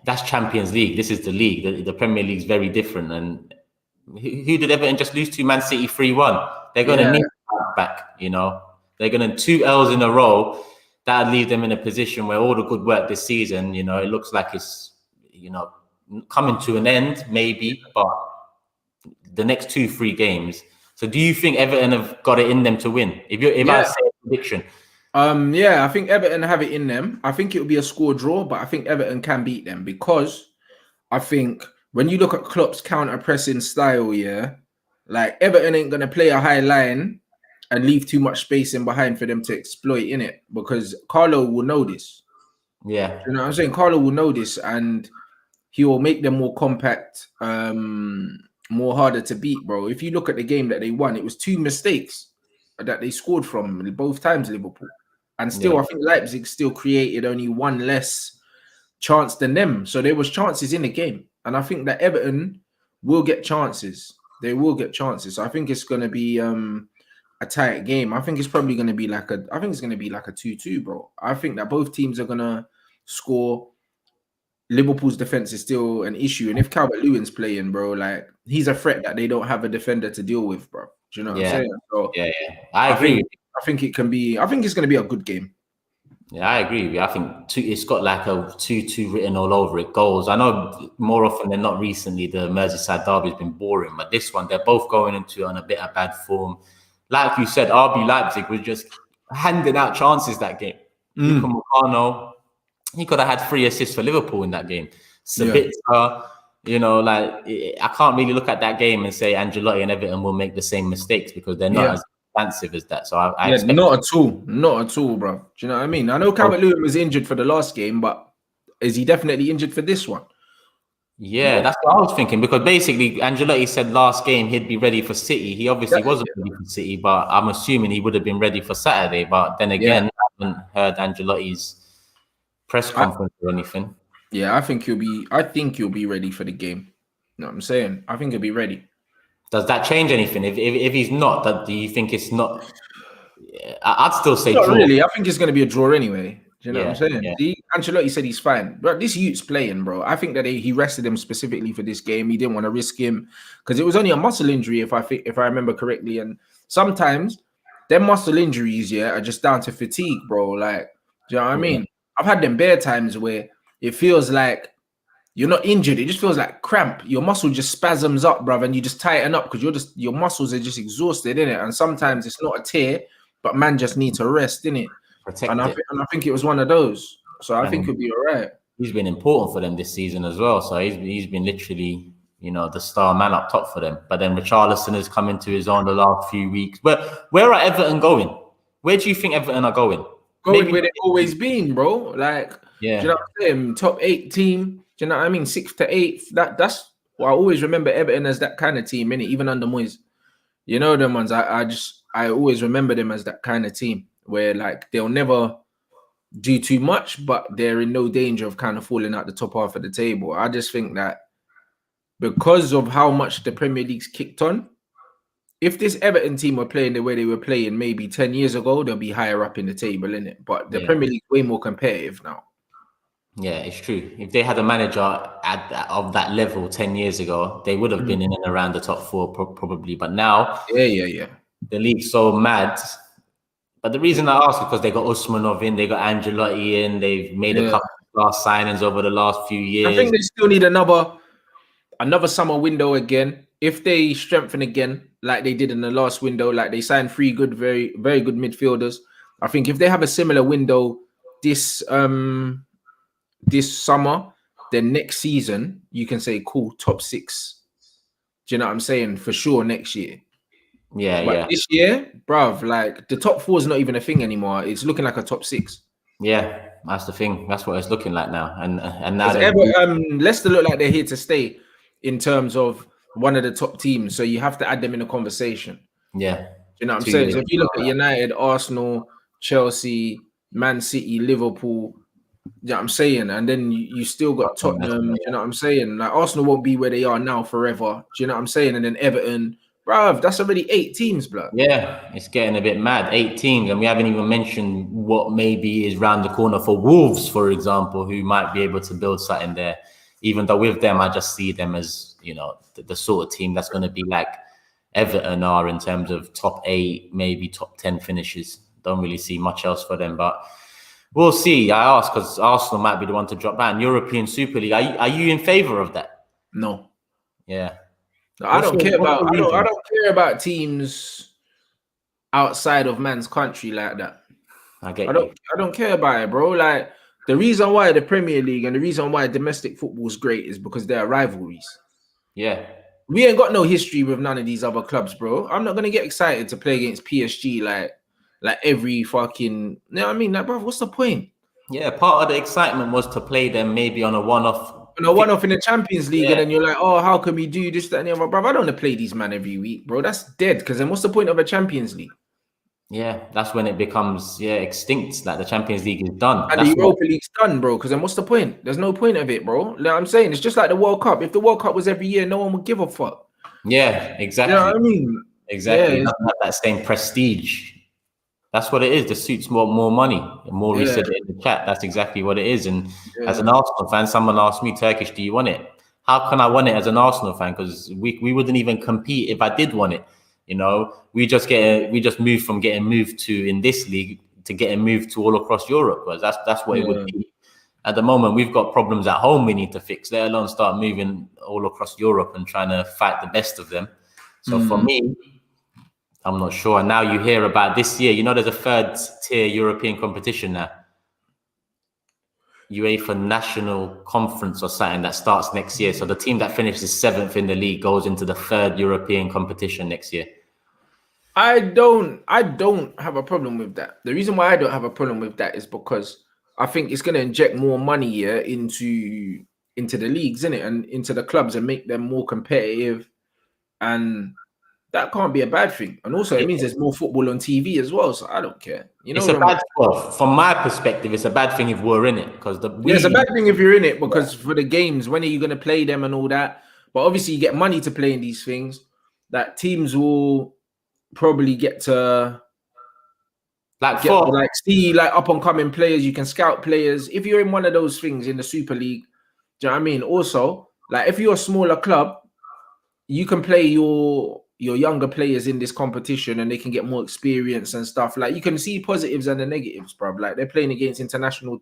that's Champions League. This is the league. The Premier League is very different. And who did Everton just lose to? Man City 3-1. They're going to need back, you know. They're going to 2 L's in a row. That'll leave them in a position where all the good work this season, you know, it looks like it's, you know, coming to an end, maybe, but the next 2-3 games. So do you think Everton have got it in them to win? If I say a prediction. Yeah, I think Everton have it in them. I think it will be a score draw, but I think Everton can beat them because I think when you look at Klopp's counter-pressing style, like Everton ain't going to play a high line and leave too much space in behind for them to exploit in it, because Carlo will know this. Yeah. You know what I'm saying? Carlo will know this, and he will make them more compact, more harder to beat, bro. If you look at the game that they won, it was 2 mistakes that they scored from both times, Liverpool. And still, I think Leipzig still created only 1 less chance than them. So there was chances in the game. And I think that Everton will get chances. They will get chances. So I think it's going to be a tight game. I think it's probably going to be like a 2-2, bro. I think that both teams are going to score. Liverpool's defense is still an issue. And if Calvert-Lewin's playing, bro, like he's a threat that they don't have a defender to deal with, bro. Do you know what I'm saying? So I agree. I think it can be. I think it's going to be a good game. Yeah, I agree with you. I think it's got like a 2-2 written all over it. Goals. I know more often than not recently the Merseyside derby has been boring, but this one they're both going into on a bit of bad form. Like you said, RB Leipzig was just handing out chances that game. Luka Moukano, he could have had 3 assists for Liverpool in that game. Sabitzer, you know, like I can't really look at that game and say Ancelotti and Everton will make the same mistakes because they're not as expansive as that. So I expect not at all, bro. Do you know what I mean? I know Calvert-Lewin was injured for the last game, but is he definitely injured for this one? Yeah, that's what I was thinking, because basically Ancelotti said last game he'd be ready for City. He obviously wasn't ready for City, but I'm assuming he would have been ready for Saturday. But then again, I haven't heard Ancelotti's press conference or anything. Yeah, I think he'll be ready for the game. You know what I'm saying? I think he'll be ready. Does that change anything? If he's not, do you think it's not? I'd still say not draw. really. I think it's going to be a draw anyway. Do you know what I'm saying? Yeah. Ancelotti said he's fine, but this youth's playing, bro. I think that he rested him specifically for this game. He didn't want to risk him because it was only a muscle injury, if I remember correctly. And sometimes them muscle injuries, are just down to fatigue, bro. Like, do you know what I mean? I've had them bare times where it feels like you're not injured. It just feels like cramp. Your muscle just spasms up, brother, and you just tighten up because your muscles are just exhausted, innit? And sometimes it's not a tear, but man just need to rest, innit? And I think it was one of those. So I think he'll be all right. He's been important for them this season as well. So he's been literally, you know, the star man up top for them. But then Richarlison has come into his own the last few weeks. Where are Everton going? Where do you think Everton are going? Going where they've always been, bro. Like, do you know what I'm saying? Top 8 team. Do you know what I mean? 6th to 8th. That's well, I always remember Everton as that kind of team, innit? Even under Moyes. You know them ones. I always remember them as that kind of team where like they'll never do too much, but they're in no danger of kind of falling out the top half of the table. I just think that because of how much the Premier League's kicked on, if this Everton team were playing the way they were playing maybe 10 years ago, they'll be higher up in the table, innit? But the Premier League's way more competitive now. Yeah, it's true. If they had a manager of that level 10 years ago, they would have been in and around the top 4 probably. But now, the league's so mad. But the reason I ask is because they got Usmanov in, they got Ancelotti in, they've made a couple of last signings over the last few years. I think they still need another summer window again. If they strengthen again, like they did in the last window, like they signed 3 good, very, very good midfielders. I think if they have a similar window this summer, then next season you can say cool, top 6. Do you know what I'm saying? For sure next year. But this year, bruv, like the top 4 is not even a thing anymore. It's looking like a top 6. Yeah, that's the thing. That's what it's looking like now. And now Leicester look like they're here to stay in terms of one of the top teams. So you have to add them in the conversation. Yeah. Do you know what I'm saying? So if you look at United, Arsenal, Chelsea, Man City, Liverpool, you know what I'm saying? And then you still got Tottenham, you know what I'm saying? Like Arsenal won't be where they are now forever. Do you know what I'm saying? And then Everton, Bruv, that's already 8 teams, blood. Yeah, it's getting a bit mad. 8 teams, and we haven't even mentioned what maybe is round the corner for Wolves, for example, who might be able to build something there. Even though with them, I just see them as, you know, the sort of team that's going to be like Everton are in terms of top 8, maybe top 10 finishes. Don't really see much else for them, but we'll see. I ask because Arsenal might be the one to drop down. European Super League, are you in favour of that? No. Yeah. I don't care about teams outside of man's country like that. I don't care about it, bro. Like, the reason why the Premier League and the reason why domestic football is great is because there are rivalries. Yeah. We ain't got no history with none of these other clubs, bro. I'm not gonna get excited to play against PSG like every fucking, you know what I mean? Like, bro, what's the point? Yeah, part of the excitement was to play them maybe on a one-off. In the Champions League, and then you're like, oh, how can we do this, that, and the other? Bro, I don't want to play these man every week, bro. That's dead. Because then what's the point of a Champions League? Yeah, that's when it becomes extinct. Like the Champions League is done. And the Europa League's done, bro. Because then what's the point? There's no point of it, bro. Like I'm saying, it's just like the World Cup. If the World Cup was every year, no one would give a fuck. Yeah, exactly. You know what I mean? Exactly. Yeah, that same prestige. That's what it is. The suits more money. More said it in the chat. That's exactly what it is. And as an Arsenal fan, someone asked me, Turkish, do you want it? How can I want it as an Arsenal fan? Because we wouldn't even compete if I did want it. You know, we just moved from getting moved to in this league to getting moved to all across Europe. Because that's what it would be. At the moment, we've got problems at home we need to fix, let alone start moving all across Europe and trying to fight the best of them. So for me, I'm not sure. And now you hear about this year, you know, there's a 3rd tier European competition now. UEFA National Conference or something that starts next year. So the team that finishes 7th in the league goes into the 3rd European competition next year. I don't have a problem with that. The reason why I don't have a problem with that is because I think it's going to inject more money here into the leagues, innit? And into the clubs and make them more competitive. And that can't be a bad thing. And also it means there's more football on TV as well. So I don't care. You know, it's from my perspective, it's a bad thing if we're in it. Because it's a bad thing if you're in it, because for the games, when are you going to play them and all that? But obviously you get money to play in these things. That teams will probably get to see like up and coming players. You can scout players. If you're in one of those things in the Super League, do you know what I mean? Also, like if you're a smaller club, you can play your younger players in this competition and they can get more experience and stuff. Like you can see positives and the negatives, bro. Like they're playing against international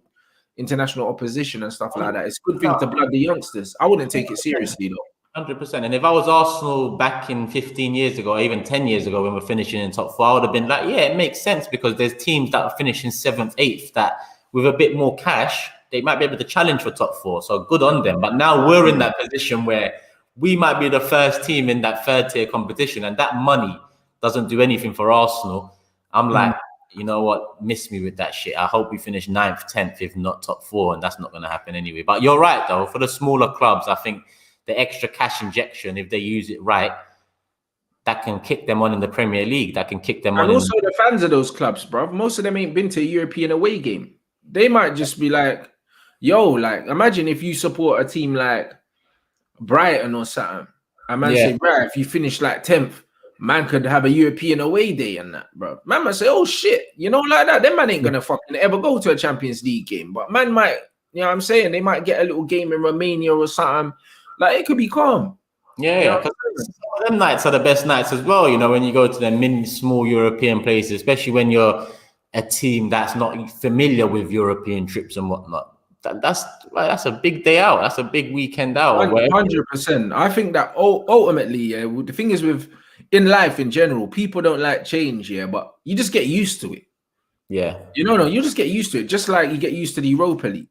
opposition and stuff like that. It's a good thing to blood the youngsters. I wouldn't take it seriously though. 100%. And if I was Arsenal back in 15 years ago, or even 10 years ago when we're finishing in top 4, I would have been like, yeah, it makes sense because there's teams that are finishing 7th, 8th that with a bit more cash, they might be able to challenge for top 4. So good on them. But now we're in that position where we might be the first team in that 3rd tier competition, and that money doesn't do anything for Arsenal. I'm like, you know what? Miss me with that shit. I hope we finish 9th, 10th, if not top 4, and that's not going to happen anyway. But you're right, though. For the smaller clubs, I think the extra cash injection, if they use it right, that can kick them on in the Premier League. That can kick them on. And also the fans of those clubs, bro. Most of them ain't been to a European away game. They might just be like, yo, like, imagine if you support a team like Brighton or something. And man say, right, if you finish like 10th, man could have a European away day and that, bro. Man might say, oh shit, you know, like that. Them man ain't gonna fucking ever go to a Champions League game. But man might, you know what I'm saying? They might get a little game in Romania or something. Like it could be calm. Yeah, because them nights are the best nights as well, you know, when you go to the small European places, especially when you're a team that's not familiar with European trips and whatnot. That's a big day out. That's a big weekend out. 100%. I think that ultimately, the thing is with in life in general, people don't like change, but you just get used to it. Yeah. You just get used to it. Just like you get used to the Europa League.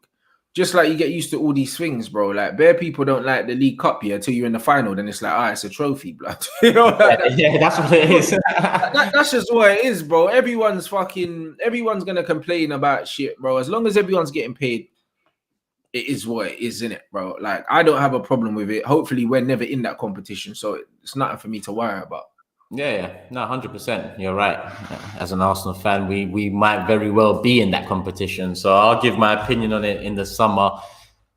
Just like you get used to all these things, bro. Like bare people don't like the League Cup until you're in the final. Then it's like, it's a trophy, blood. You know, that's what it is. That's just what it is, bro. Everyone's gonna complain about shit, bro. As long as everyone's getting paid, it is what it is, innit, bro? Like I don't have a problem with it. Hopefully, we're never in that competition, so it's nothing for me to worry about. Yeah, no, 100%. You're right. As an Arsenal fan, we might very well be in that competition. So I'll give my opinion on it in the summer.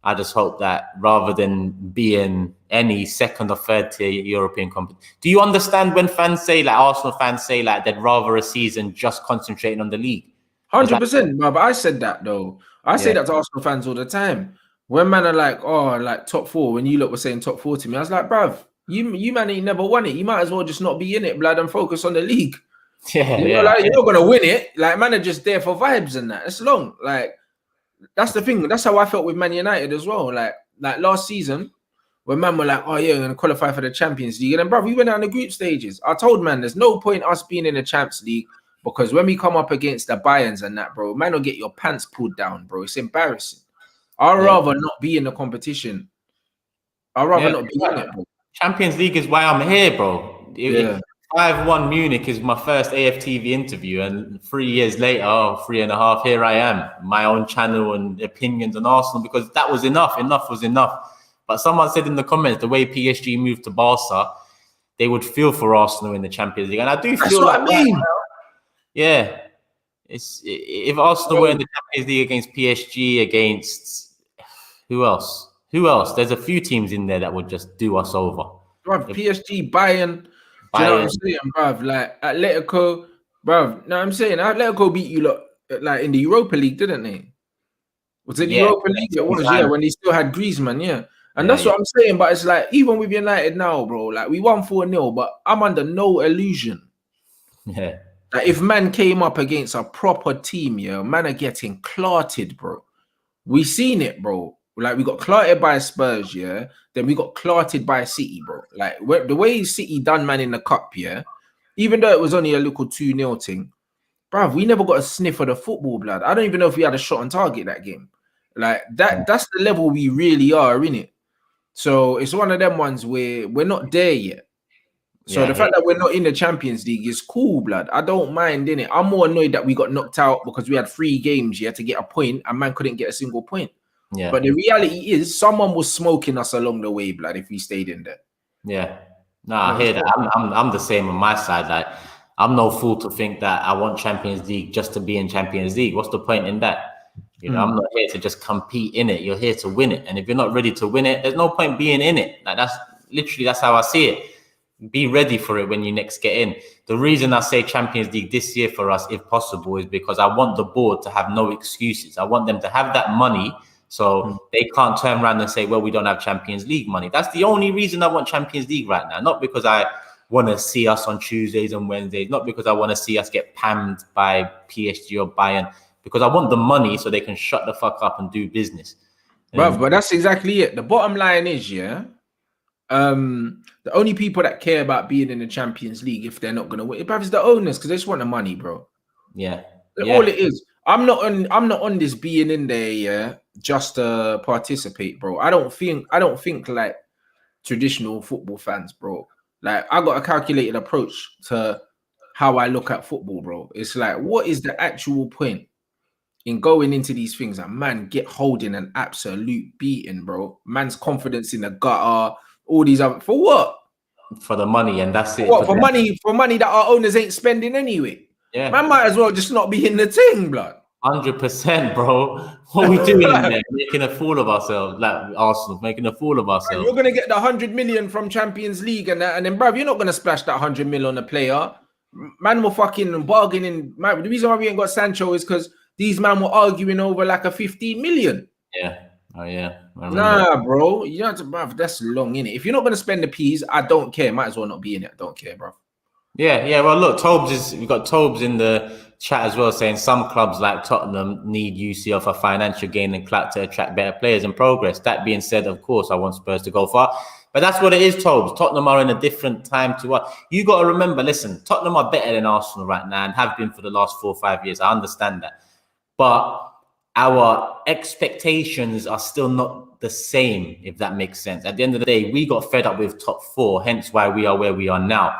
I just hope that rather than being any second or third tier European company, do you understand when fans say, like Arsenal fans say, like they'd rather a season just concentrating on the league? 100%, but I said that though. I say that to Arsenal fans all the time. When man are like, oh, like top four, when you lot were saying top four to me, I was like, bruv, you man ain't never won it. You might as well just not be in it, blood, and focus on the league. Yeah, you know, like, you're not gonna win it. Like, man are just there for vibes and that. It's long. Like, that's the thing. That's how I felt with Man United as well. Like last season, when man were like, oh yeah, we're gonna qualify for the Champions League. And then, bruv, we went out in the group stages. I told man, there's no point us being in the Champions League. Because when we come up against the Bayerns and that, bro, man will get your pants pulled down, bro. It's embarrassing. I'd rather not be in the competition. I'd rather not be in it, bro. Champions League is why I'm here, bro. 5-1 Munich is my first AFTV interview, and 3 years later, 3.5, here I am, my own channel and opinions on Arsenal, because that was enough. Enough was enough. But someone said in the comments, the way PSG moved to Barca, they would feel for Arsenal in the Champions League. And I do feel like yeah, if Arsenal were in the Champions League against PSG, against who else? Who else? There's a few teams in there that would just do us over. Bruv, PSG, Bayern. Do you know what I'm saying, bruv? Like Atletico, bruv. No, I'm saying Atletico beat you lot like in the Europa League, didn't they? Was it the Europa League? It was, when they still had Griezmann, And that's what I'm saying. But it's like, even with United now, bro, like we won 4-0, but I'm under no illusion. Yeah. Like if man came up against a proper team, man are getting clarted, bro. We seen it, bro. Like we got clarted by Spurs, then we got clarted by City, bro. Like the way City done man in the cup, even though it was only a little 2-0 thing, bruv, we never got a sniff of the football, blood. I don't even know if we had a shot on target that game. Like that's the level we really are, innit? So it's one of them ones where we're not there yet. So the fact that we're not in the Champions League is cool, blood. I don't mind, innit? I'm more annoyed that we got knocked out because we had 3 games to get a point and man couldn't get a single point. Yeah. But the reality is someone was smoking us along the way, blood, if we stayed in there. Yeah. No, I hear that. I'm the same on my side. Like, I'm no fool to think that I want Champions League just to be in Champions League. What's the point in that? You know, I'm not here to just compete in it. You're here to win it. And if you're not ready to win it, there's no point being in it. Like that's how I see it. Be ready for it when you next get in. The reason I say Champions League this year for us, if possible, is because I want the board to have no excuses. I want them to have that money so they can't turn around and say, well, we don't have Champions League money. That's the only reason I want Champions League right now. Not because I want to see us on Tuesdays and Wednesdays. Not because I want to see us get pammed by PSG or Bayern. Because I want the money so they can shut the fuck up and do business. Bruv, but that's exactly it. The bottom line is, the only people that care about being in the Champions League, if they're not gonna win, it's the owners, because they just want the money, bro. Yeah. All it is. I'm not on this being in there, just to participate, bro. I don't think like traditional football fans, bro. Like I got a calculated approach to how I look at football, bro. It's like, what is the actual point in going into these things and man get holding an absolute beating, bro? Man's confidence in the gutter, all these other, for what? For the money, and that's it. What, for money that our owners ain't spending anyway. Yeah, man might as well just not be in the thing, blood. 100%, bro. What are we doing in there? Making a fool of ourselves, like Arsenal, making a fool of ourselves. You're gonna get the 100 million from Champions League and that, and then, bruv, you're not gonna splash that 100 million on a player. Man, we're fucking bargaining. Man, the reason why we ain't got Sancho is because these man were arguing over like a 15 million. Yeah. Oh yeah. Nah, bro. You have to, bruv, that's long, innit? If you're not gonna spend the peas, I don't care. Might as well not be in it. I don't care, bro. Yeah. Well, look, we've got Tobes in the chat as well, saying some clubs like Tottenham need UCL for financial gain and clout to attract better players and progress. That being said, of course, I want Spurs to go far. But that's what it is, Tobes. Tottenham are in a different time to us. You got to remember, listen, Tottenham are better than Arsenal right now and have been for the last 4 or 5 years. I understand that. But our expectations are still not the same, if that makes sense. At the end of the day, we got fed up with top 4, hence why we are where we are now.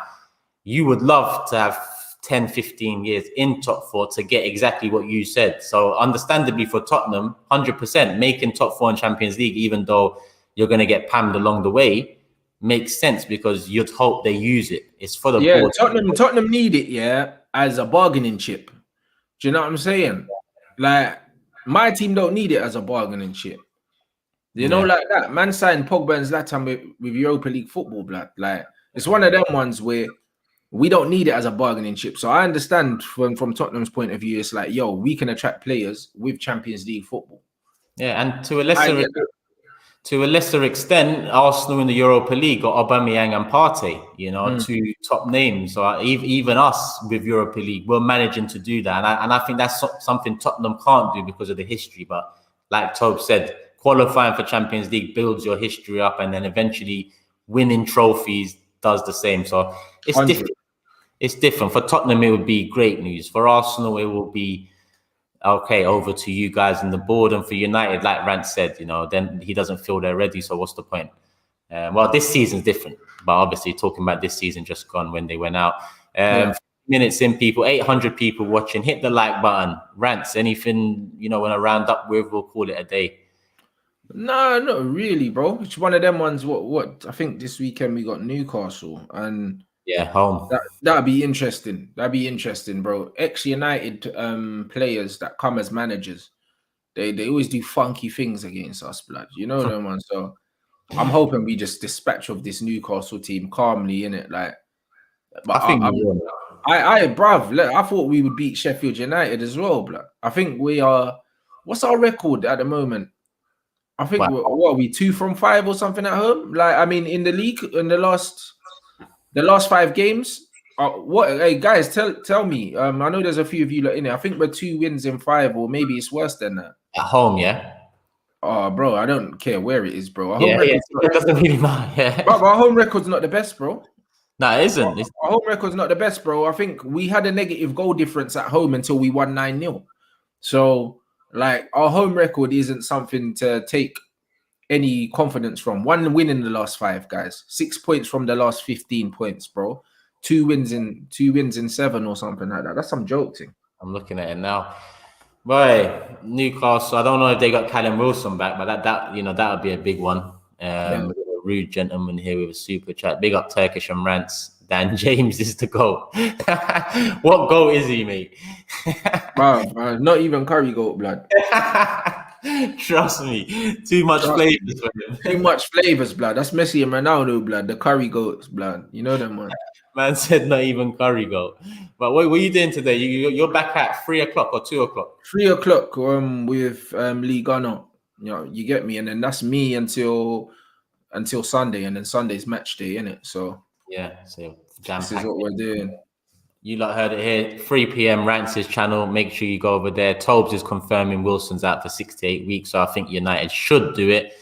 You would love to have 10, 15 years in top 4 to get exactly what you said. So understandably for Tottenham, 100% making top 4 in Champions League, even though you're going to get pammed along the way, makes sense because you'd hope they use it. It's for the board. Tottenham need it, as a bargaining chip. Do you know what I'm saying? Like, my team don't need it as a bargaining chip. You know, like that. Man signed Pogba and Zlatan with Europa League football, blood. Like, it's one of them ones where we don't need it as a bargaining chip. So I understand from Tottenham's point of view, it's like, yo, we can attract players with Champions League football. Yeah, and to a lesser extent, Arsenal in the Europa League got Aubameyang and Partey, you know, two top names. So even us with Europa League, we're managing to do that. And I think that's something Tottenham can't do because of the history. But like Tobe said, qualifying for Champions League builds your history up, and then eventually winning trophies does the same. So it's 100. different. It's different. For Tottenham, it would be great news. For Arsenal, it will be, okay, over to you guys on the board. And for United, like Rant said, you know, then he doesn't feel they're ready. So what's the point? Well, this season's different. But obviously, talking about this season just gone when they went out. Minutes in, people, 800 people watching. Hit the like button. Rants, anything, you know, want to round up with, we'll call it a day. No, not really, bro. It's one of them ones. What? I think this weekend we got Newcastle, and home. That'd be interesting. That'd be interesting, bro. Ex-United players that come as managers, they always do funky things against us, blood. You know them ones. So I'm hoping we just dispatch of this Newcastle team calmly, innit? Like, but I thought we would beat Sheffield United as well, blood. I think we are. What's our record at the moment? I think what are we 2 from 5 or something at home? Like, I mean, in the league, in the last 5 games. Hey guys, tell me. I know there's a few of you in it. I think we're 2 wins in 5, or maybe it's worse than that. At home, yeah. Oh, bro, I don't care where it is, bro. It doesn't really matter. Yeah. But our home record's not the best, bro. No, it isn't. Our home record's not the best, bro. I think we had a negative goal difference at home until we won 9-0. So, like, our home record isn't something to take any confidence from. 1 win in the last 5, guys. 6 points from the last 15 points, bro. 2 wins in 7 or something like that. That's some joke thing. I'm looking at it now. Boy, Newcastle, I don't know if they got Callum Wilson back, but that would be a big one. A rude gentleman here with a super chat. Big up Turkish and Rants. Dan James is the goal. What goal is he, mate? Bro, not even curry goat, blood. Trust me, too much flavors for him. Too much flavors, blood. That's Messi and Ronaldo, blood. The curry goats, blood. You know them, man. Man said not even curry goat. But what are you doing today? You're back at 3 o'clock or 2 o'clock? 3 o'clock. With Lee Gunner. You know, you get me, and then that's me until Sunday, and then Sunday's match day, innit? So so this is what we're doing. You lot heard it here. 3 p.m. Rants' channel. Make sure you go over there. Tobes is confirming Wilson's out for 6 to 8 weeks, so I think United should do it,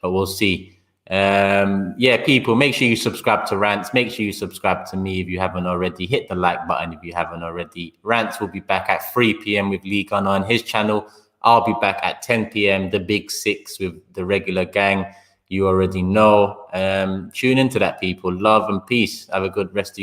but we'll see. People, make sure you subscribe to Rants. Make sure you subscribe to me if you haven't already. Hit the like button if you haven't already. Rants will be back at 3 p.m. with Lee Gunner on his channel. I'll be back at 10 p.m. the Big 6 with the regular gang. You already know. Tune into that, people. Love and peace. Have a good rest of your